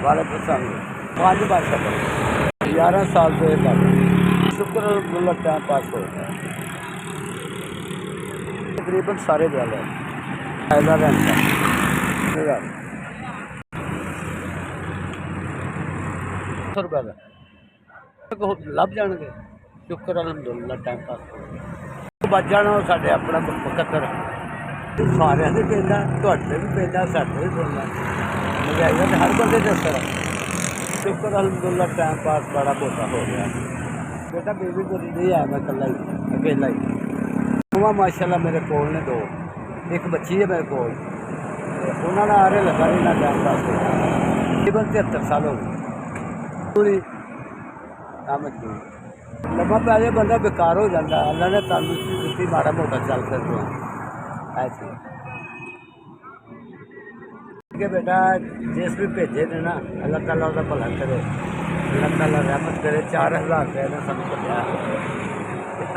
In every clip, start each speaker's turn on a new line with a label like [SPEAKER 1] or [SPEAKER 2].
[SPEAKER 1] वाले प्रसंग 5 वर्ष 11 साल से शुक्र अल्हम्दुलिल्लाह टाइम पास हो गया। तकरीबन सारे गल है फायदा रहता रुपये का लभ जाएंगे। शुक्र अल्हम्दुलिल्लाह टाइम पास हो गया। बच जाना साढ़े अपना मुकद्दर सारे भी पैदा भी पैदा साढ़े भी पैदा महंगाई का तो हर बंदे के असर है। शुक्र अल्हम्दुलिल्लाह टाइम पास बड़ा बहुता हो गया। बेटा बेबी तो नहीं है, मैं कला ही अकेला ही हुआ। माशाल्लाह मेरे कोल ने 2 एक बच्ची है मेरे कोल। उन्होंने आरे लगा इन्ना टाइम पास हो गया। तकरीबन 73 साल हो गए। पूरी लम्बा पै जाए बंदा बेकार हो जाता। अल्लाह ने तंदुरुस्ती दी माड़ा मोटा चल सकते हैं ऐसी कि बेटा जिस भी भेजे ने ना अल्लाह ताला उसका भला करे, अल्लाह ताला रहमत करे। 4000 रुपये ने सानू कटिया।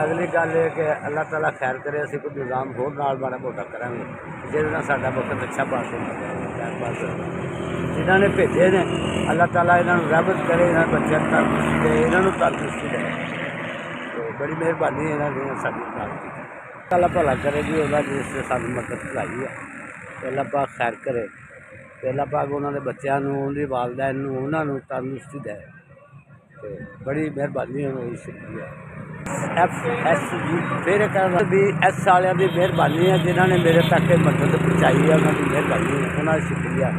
[SPEAKER 1] अगली गल है कि अल्लाह ताला खैर करे, असीं कोई निज़ाम होर नाल माड़ा मोटा करांगे जिहदे नाल साडा वक्त अच्छा पास हो। जिन्हों ने भेजे ने अल्लाह ताला इन्होंने रहमत करे, इन्होंने बच्चों तंदुरुस्ती दे, इन्होंने तंदुरुस्ती दे। तो बड़ी मेहरबानी इन्होंने साडी नाल की। अल्लाह भला करे जी, उन्होंने जिससे सानू मदद लाई है अल्लाह पाक खैर करे। अल्लाह पाक उन्होंने बच्चों उनकी वालदैन उन्होंने तंदुरुस्ती दे। तो बड़ी मेहरबानी उन्होंने, शुक्रिया। FSG फिर भी S वालों की मेहरबानी है जिन्होंने मेरे तक मदद पहुँचाई है, उन्होंने मेहरबानी है, उन्होंने शुक्रिया।